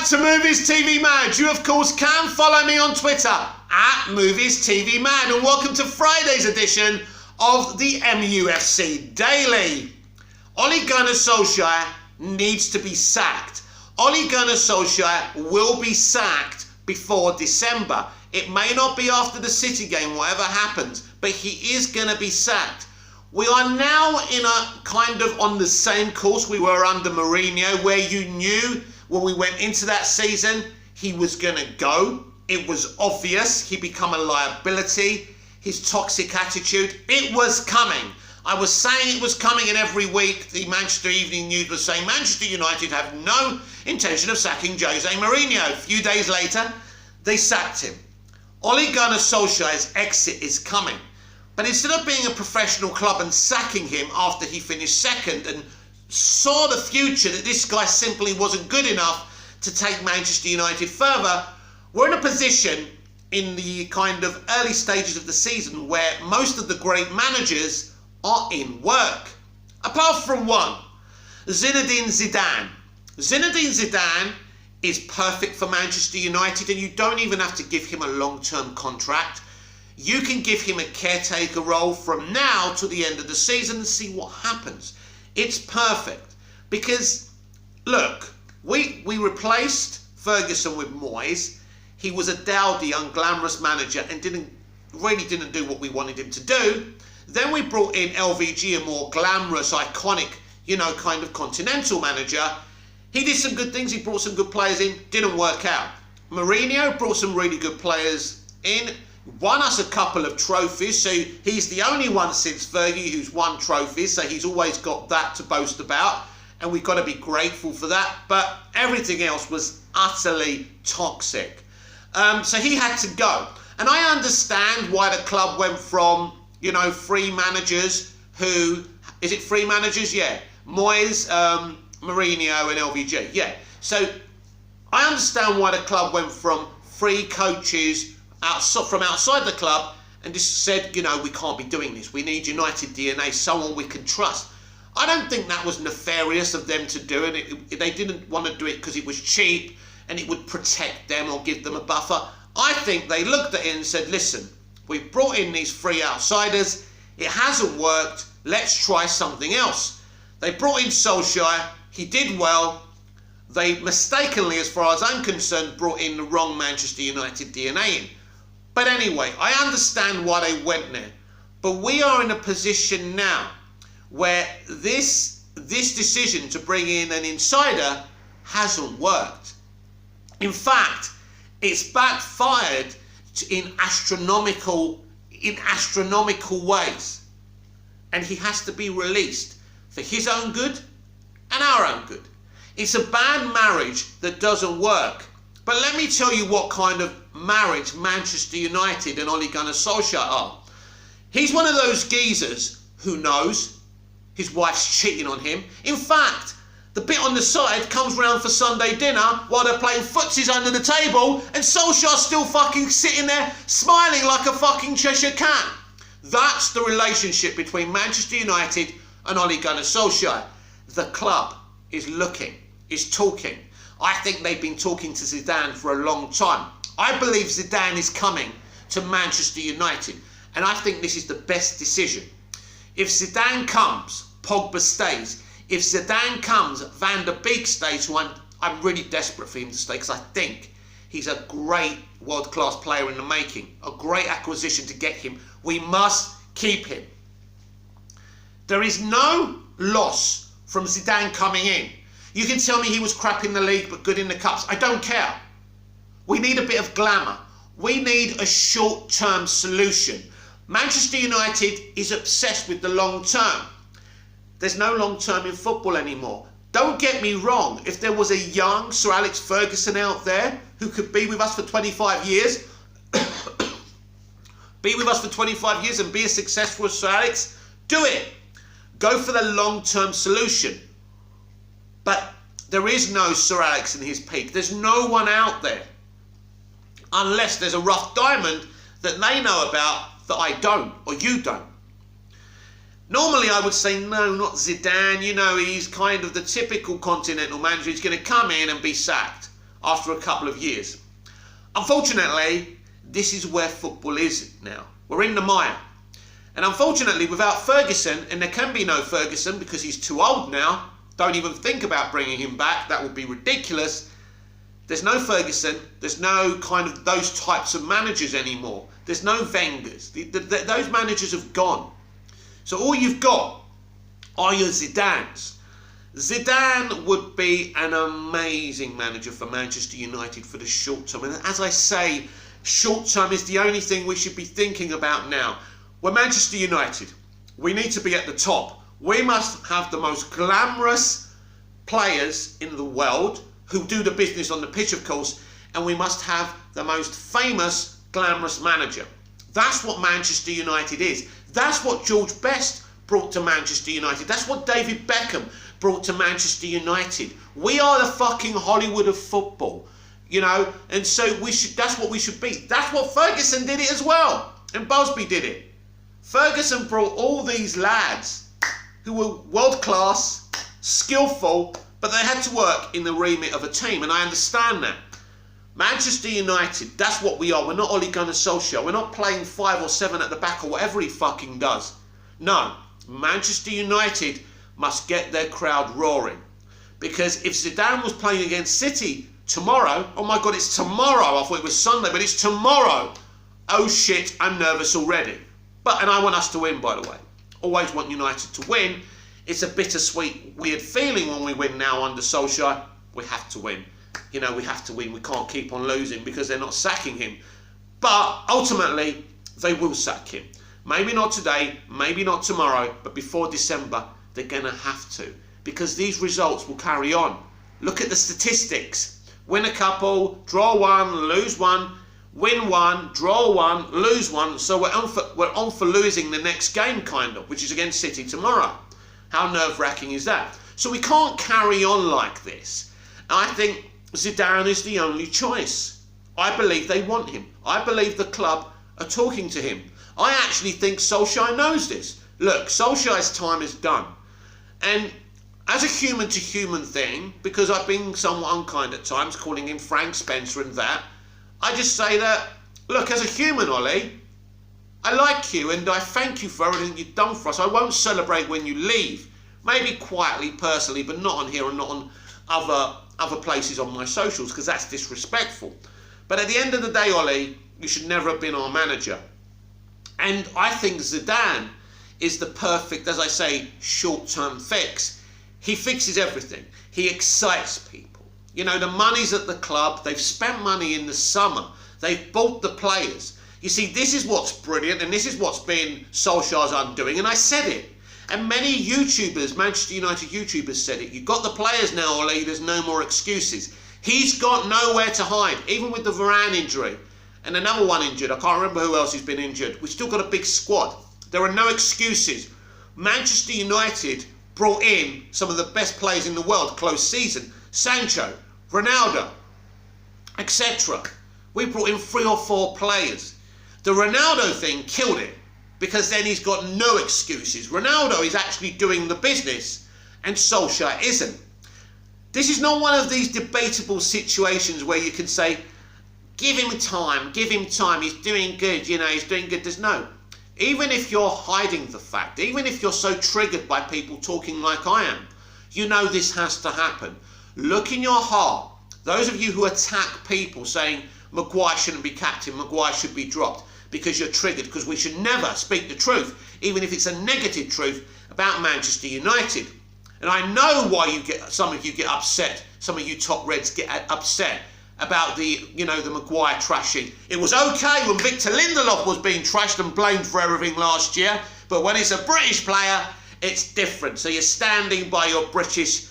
back to Movies TV Mad. You, of course, can follow me on Twitter at Movies TV Mad. And welcome to Friday's edition of the MUFC Daily. Ole Gunnar Solskjaer needs to be sacked. Ole Gunnar Solskjaer will be sacked before December. It may not be after the City game, whatever happens, but he is going to be sacked. We are now in a kind of on the same course we were under Mourinho, where you knew when we went into that season he was going to go. It was obvious. He'd become a liability. His toxic attitude, it was coming. I was saying it was coming, and every week the Manchester Evening News was saying Manchester United have no intention of sacking Jose Mourinho. A few days later, they sacked him. Ole Gunnar Solskjaer's exit is coming. But instead of being a professional club and sacking him after he finished second and saw the future that this guy simply wasn't good enough to take Manchester United further, we're in a position in the kind of early stages of the season where most of the great managers are in work. Apart from one, Zinedine Zidane. Zinedine Zidane is perfect for Manchester United, and you don't even have to give him a long-term contract. You can give him a caretaker role from now to the end of the season and see what happens. It's perfect because, look, we replaced Ferguson with Moyes. He was a dowdy, unglamorous manager and really didn't do what we wanted him to do. Then we brought in LVG, a more glamorous, iconic, kind of continental manager. He did some good things. He brought some good players in. Didn't work out. Mourinho brought some really good players in. Won us a couple of trophies, so he's the only one since Fergie who's won trophies, so he's always got that to boast about, and we've got to be grateful for that. But everything else was utterly toxic. So he had to go. And I understand why the club went from, three managers who... Is it three managers? Yeah. Moyes, Mourinho and LVG. Yeah. So I understand why the club went from three coaches from outside the club and just said, we can't be doing this. We need United DNA, someone we can trust. I don't think that was nefarious of them to do it. They didn't want to do it because it was cheap and it would protect them or give them a buffer. I think they looked at it and said, listen, we've brought in these three outsiders. It hasn't worked. Let's try something else. They brought in Solskjaer. He did well. They mistakenly, as far as I'm concerned, brought in the wrong Manchester United DNA in. But anyway, I understand why they went there. But we are in a position now where this decision to bring in an insider hasn't worked. In fact, it's backfired in astronomical ways. And he has to be released for his own good and our own good. It's a bad marriage that doesn't work. But let me tell you what kind of marriage Manchester United and Ole Gunnar Solskjaer are. He's one of those geezers who knows his wife's cheating on him. In fact, the bit on the side comes round for Sunday dinner while they're playing footsies under the table and Solskjaer's still fucking sitting there smiling like a fucking Cheshire cat. That's the relationship between Manchester United and Ole Gunnar Solskjaer. The club is looking, is talking. I think they've been talking to Zidane for a long time. I believe Zidane is coming to Manchester United, and I think this is the best decision. If Zidane comes, Pogba stays. If Zidane comes, Van der Beek stays, who I'm really desperate for him to stay because I think he's a great world-class player in the making, a great acquisition to get him. We must keep him. There is no loss from Zidane coming in. You can tell me he was crap in the league but good in the cups. I don't care. We need a bit of glamour. We need a short-term solution. Manchester United is obsessed with the long term. There's no long term in football anymore. Don't get me wrong. If there was a young Sir Alex Ferguson out there who could be with us for 25 years, be with us for 25 years and be as successful as Sir Alex, do it. Go for the long-term solution. But there is no Sir Alex in his peak. There's no one out there. Unless there's a rough diamond that they know about that I don't, or you don't. Normally I would say, no, not Zidane. He's kind of the typical continental manager. He's going to come in and be sacked. after a couple of years. Unfortunately, this is where football is now. We're in the mire. And unfortunately, without Ferguson, and there can be no Ferguson because he's too old now, don't even think about bringing him back, that would be ridiculous. There's no Ferguson, there's no kind of those types of managers anymore. There's no Wengers. Those managers have gone. So all you've got are your Zidanes. Zidane would be an amazing manager for Manchester United for the short term. And as I say, short term is the only thing we should be thinking about now. We're Manchester United. We need to be at the top. We must have the most glamorous players in the world who do the business on the pitch, of course, and we must have the most famous, glamorous manager. That's what Manchester United is. That's what George Best brought to Manchester United. That's what David Beckham brought to Manchester United. We are the fucking Hollywood of football, you know, and so that's what we should be. That's what Ferguson did it as well, and Busby did it. Ferguson brought all these lads who were world class, skillful, but they had to work in the remit of a team, and I understand that. Manchester United, that's what we are. We're not Ole Gunnar Solskjaer. We're not playing 5 or 7 at the back or whatever he fucking does. No, Manchester United must get their crowd roaring. Because if Zidane was playing against City tomorrow, oh my God, it's tomorrow. I thought it was Sunday, but it's tomorrow. Oh shit, I'm nervous already. And I want us to win, by the way. Always want United to win. It's a bittersweet, weird feeling when we win now under Solskjaer. We have to win. You know, we have to win. We can't keep on losing because they're not sacking him. But ultimately, they will sack him. Maybe not today, maybe not tomorrow, but before December, they're going to have to. Because these results will carry on. Look at the statistics. Win a couple, draw one, lose one, win one, draw one, lose one. So we're on for losing the next game, kind of, which is against City tomorrow. How nerve-wracking is that? So we can't carry on like this. And I think Zidane is the only choice. I believe they want him. I believe the club are talking to him. I actually think Solskjaer knows this. Look, Solskjaer's time is done. And as a human-to-human thing, because I've been somewhat unkind at times, calling him Frank Spencer and that, I just say that, look, as a human, Ollie, I like you and I thank you for everything you've done for us. I won't celebrate when you leave. Maybe quietly, personally, but not on here and not on other places on my socials, because that's disrespectful. But at the end of the day, Ollie, you should never have been our manager. And I think Zidane is the perfect, as I say, short-term fix. He fixes everything. He excites people. You know, the money's at the club. They've spent money in the summer. They've bought the players. You see, this is what's brilliant, and this is what's been Solskjaer's undoing, and I said it. And many YouTubers, Manchester United YouTubers said it. You've got the players now, Ollie, there's no more excuses. He's got nowhere to hide, even with the Varane injury. And another one injured, I can't remember who else has been injured. We've still got a big squad. There are no excuses. Manchester United brought in some of the best players in the world, close season. Sancho, Ronaldo, etc. We brought in 3 or 4 players. The Ronaldo thing killed it, because then he's got no excuses. Ronaldo is actually doing the business, and Solskjaer isn't. This is not one of these debatable situations where you can say, give him time, he's doing good, you know, he's doing good. There's no. Even if you're hiding the fact, even if you're so triggered by people talking like I am, you know this has to happen. Look in your heart. Those of you who attack people saying, Maguire shouldn't be captain, Maguire should be dropped, because you're triggered, because we should never speak the truth, even if it's a negative truth, about Manchester United. And I know why some of you get upset, some of you top Reds get upset about the Maguire trashing. It was okay when Victor Lindelof was being trashed and blamed for everything last year, but when it's a British player, it's different. So you're standing by your British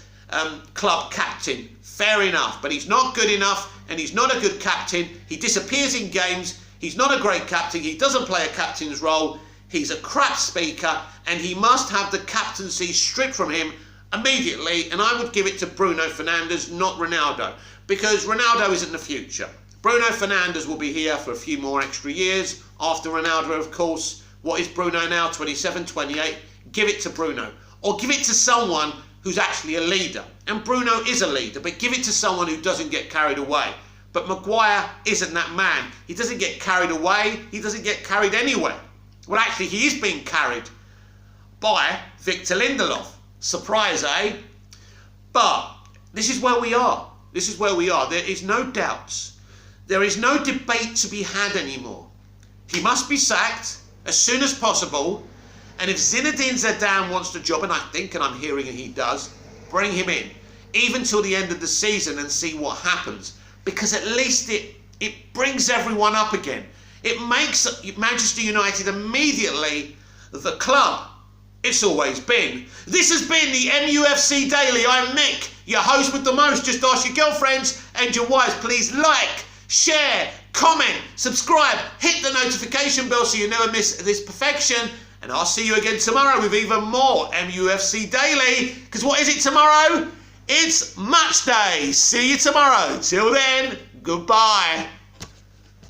club captain. Fair enough, but he's not good enough, and he's not a good captain. He disappears in games. He's not a great captain. He doesn't play a captain's role. He's a crap speaker, and he must have the captaincy stripped from him immediately. And I would give it to Bruno Fernandes, not Ronaldo, because Ronaldo isn't the future. Bruno Fernandes will be here for a few more extra years after Ronaldo, of course. What is Bruno now? 27, 28? Give it to Bruno, or give it to someone who's actually a leader. And Bruno is a leader, but give it to someone who doesn't get carried away. But Maguire isn't that man. He doesn't get carried away. He doesn't get carried anywhere. Well, actually, he is being carried by Victor Lindelof. Surprise, eh? But this is where we are. This is where we are. There is no doubts. There is no debate to be had anymore. He must be sacked as soon as possible. And if Zinedine Zidane wants the job, and I think, and I'm hearing he does, bring him in, even till the end of the season and see what happens. Because at least it brings everyone up again. It makes Manchester United immediately the club it's always been. This has been the MUFC Daily. I'm Nick, your host with the most. Just ask your girlfriends and your wives. Please like, share, comment, subscribe, hit the notification bell so you never miss this perfection. And I'll see you again tomorrow with even more MUFC Daily. Because what is it tomorrow? It's match day. See you tomorrow. Till then, goodbye.